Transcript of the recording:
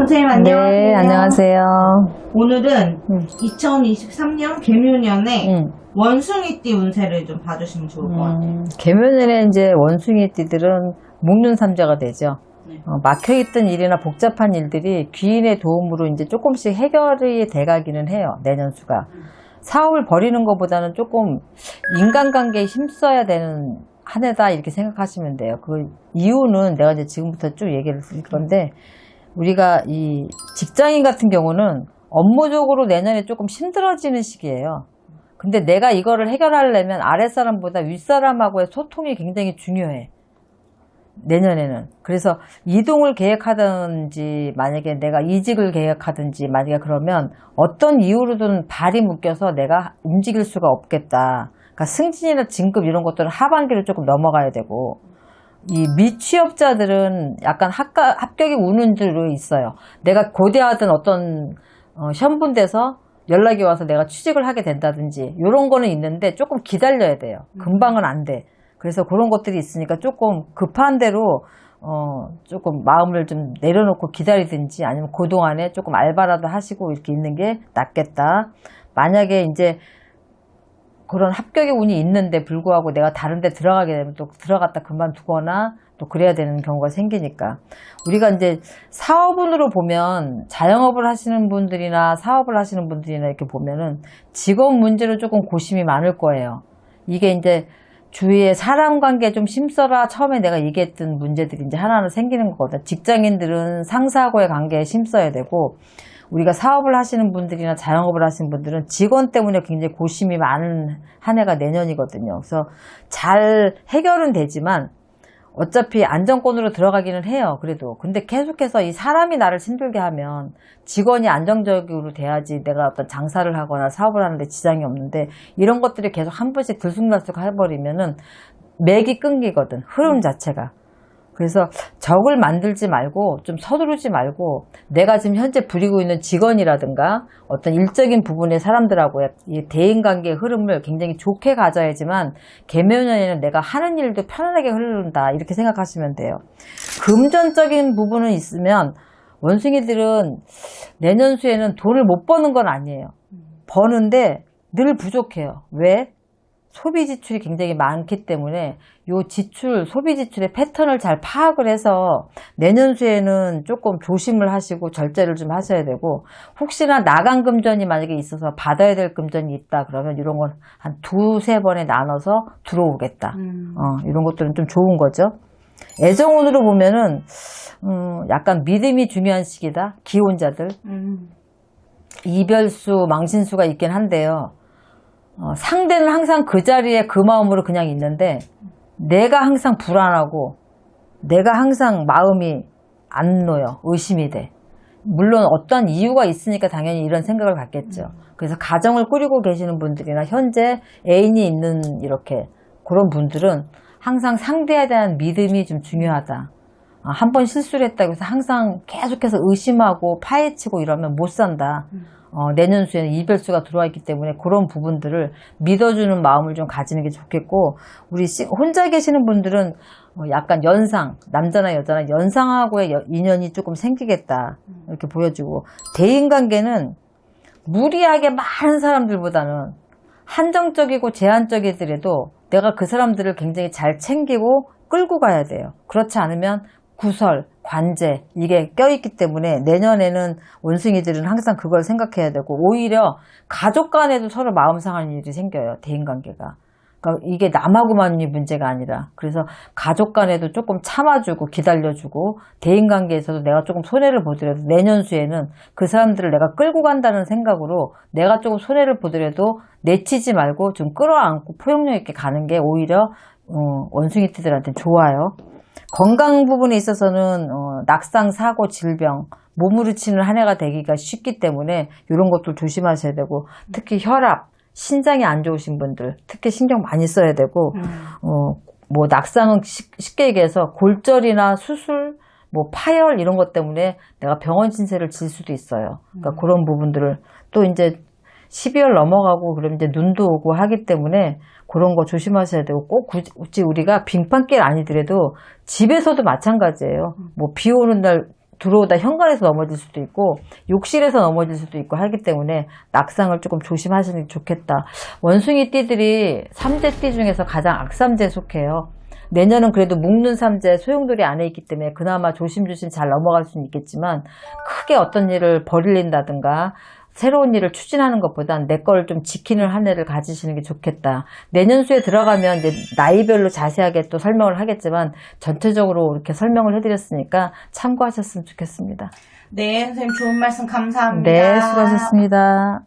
선생님 안녕하세요. 네, 안녕하세요. 오늘은 2023년 개묘년에 원숭이띠 운세를 좀 봐주시면 좋을 것 같아요. 개묘년에 이제 원숭이띠들은 목륜삼자가 되죠. 네. 막혀있던 일이나 복잡한 일들이 귀인의 도움으로 이제 조금씩 해결이 돼가기는 해요. 내년수가. 사업을 벌이는 것보다는 조금 인간관계에 힘써야 되는 한 해다 이렇게 생각하시면 돼요. 그 이유는 내가 이제 지금부터 쭉 얘기를 드릴 건데, 우리가 이 직장인 같은 경우는 업무적으로 내년에 조금 힘들어지는 시기예요. 근데 내가 이거를 해결하려면 아랫사람보다 윗사람하고의 소통이 굉장히 중요해. 내년에는. 그래서 이동을 계획하든지 만약에 내가 이직을 계획하든지 만약에 그러면 어떤 이유로든 발이 묶여서 내가 움직일 수가 없겠다. 그러니까 승진이나 진급 이런 것들은 하반기를 조금 넘어가야 되고, 이 미취업자들은 약간 합격이 우는 줄로 있어요. 내가 고대하던 어떤 시험분대에서 연락이 와서 내가 취직을 하게 된다든지 이런 거는 있는데 조금 기다려야 돼요. 금방은 안 돼. 그래서 그런 것들이 있으니까 조금 급한 대로 조금 마음을 좀 내려놓고 기다리든지 아니면 그동안에 조금 알바라도 하시고 이렇게 있는 게 낫겠다. 만약에 이제 그런 합격의 운이 있는데 불구하고 내가 다른 데 들어가게 되면 또 들어갔다 그만두거나 또 그래야 되는 경우가 생기니까, 우리가 이제 사업운으로 보면 자영업을 하시는 분들이나 사업을 하시는 분들이나 이렇게 보면은 직업 문제로 조금 고심이 많을 거예요. 이게 이제 주위에 사람 관계에 좀 힘써라 처음에 내가 얘기했던 문제들이 이제 하나하나 생기는 거거든. 직장인들은 상사하고의 관계에 힘써야 되고, 우리가 사업을 하시는 분들이나 자영업을 하시는 분들은 직원 때문에 굉장히 고심이 많은 한 해가 내년이거든요. 그래서 잘 해결은 되지만 어차피 안정권으로 들어가기는 해요. 그래도. 근데 계속해서 이 사람이 나를 힘들게 하면 직원이 안정적으로 돼야지 내가 어떤 장사를 하거나 사업을 하는데 지장이 없는데, 이런 것들이 계속 한 번씩 들쑥날쑥 해버리면은 맥이 끊기거든. 흐름 자체가. 그래서 적을 만들지 말고 좀 서두르지 말고, 내가 지금 현재 부리고 있는 직원이라든가 어떤 일적인 부분의 사람들하고의 이 대인관계의 흐름을 굉장히 좋게 가져야지만 개묘년에는 내가 하는 일도 편안하게 흐른다 이렇게 생각하시면 돼요. 금전적인 부분은 있으면 원숭이들은 내년수에는 돈을 못 버는 건 아니에요. 버는데 늘 부족해요. 왜? 소비 지출이 굉장히 많기 때문에 요 지출, 소비 지출의 패턴을 잘 파악을 해서 내년수에는 조금 조심을 하시고 절제를 좀 하셔야 되고, 혹시나 나간 금전이 만약에 있어서 받아야 될 금전이 있다 그러면 이런 건 한 두세 번에 나눠서 들어오겠다. 이런 것들은 좀 좋은 거죠. 애정운으로 보면은 약간 믿음이 중요한 시기다. 기혼자들. 이별수, 망신수가 있긴 한데요. 상대는 항상 그 자리에 그 마음으로 그냥 있는데 내가 항상 불안하고 내가 항상 마음이 안 놓여. 의심이 돼. 물론 어떠한 이유가 있으니까 당연히 이런 생각을 갖겠죠. 그래서 가정을 꾸리고 계시는 분들이나 현재 애인이 있는 이렇게 그런 분들은 항상 상대에 대한 믿음이 좀 중요하다. 한 번 실수를 했다고 해서 항상 계속해서 의심하고 파헤치고 이러면 못 산다. 내년수에는 이별수가 들어와 있기 때문에 그런 부분들을 믿어주는 마음을 좀 가지는 게 좋겠고, 우리 혼자 계시는 분들은 약간 연상, 남자나 여자나 연상하고의 인연이 조금 생기겠다 이렇게 보여지고, 대인관계는 무리하게 많은 사람들보다는 한정적이고 제한적이더라도 내가 그 사람들을 굉장히 잘 챙기고 끌고 가야 돼요. 그렇지 않으면 구설, 관제 이게 껴있기 때문에 내년에는 원숭이들은 항상 그걸 생각해야 되고, 오히려 가족 간에도 서로 마음 상하는 일이 생겨요. 대인관계가. 그러니까 이게 남하고만이 문제가 아니라, 그래서 가족 간에도 조금 참아주고 기다려주고, 대인관계에서도 내가 조금 손해를 보더라도 내년수에는 그 사람들을 내가 끌고 간다는 생각으로 내가 조금 손해를 보더라도 내치지 말고 좀 끌어안고 포용력 있게 가는 게 오히려 원숭이띠들한테 좋아요. 건강 부분에 있어서는 낙상, 사고, 질병, 몸으로 치는 한 해가 되기가 쉽기 때문에 이런 것들 조심하셔야 되고, 특히 혈압, 신장이 안 좋으신 분들 특히 신경 많이 써야 되고, 뭐 낙상은 쉽게 얘기해서 골절이나 수술, 뭐 파열 이런 것 때문에 내가 병원 신세를 질 수도 있어요. 그러니까 그런 부분들을 또 이제 12월 넘어가고 그러면 이제 눈도 오고 하기 때문에 그런 거 조심하셔야 되고, 꼭 굳이 우리가 빙판길 아니더라도 집에서도 마찬가지예요. 뭐 비 오는 날 들어오다 현관에서 넘어질 수도 있고 욕실에서 넘어질 수도 있고 하기 때문에 낙상을 조금 조심하시는 게 좋겠다. 원숭이 띠들이 3재 띠 중에서 가장 악삼재에 속해요. 내년은 그래도 묵는 삼재 소용돌이 안에 있기 때문에 그나마 조심조심 잘 넘어갈 수는 있겠지만 크게 어떤 일을 벌일린다든가 새로운 일을 추진하는 것보단 내 걸 좀 지키는 한 해를 가지시는 게 좋겠다. 내년수에 들어가면 이제 나이별로 자세하게 또 설명을 하겠지만 전체적으로 이렇게 설명을 해드렸으니까 참고하셨으면 좋겠습니다. 네, 선생님 좋은 말씀 감사합니다. 네, 수고하셨습니다.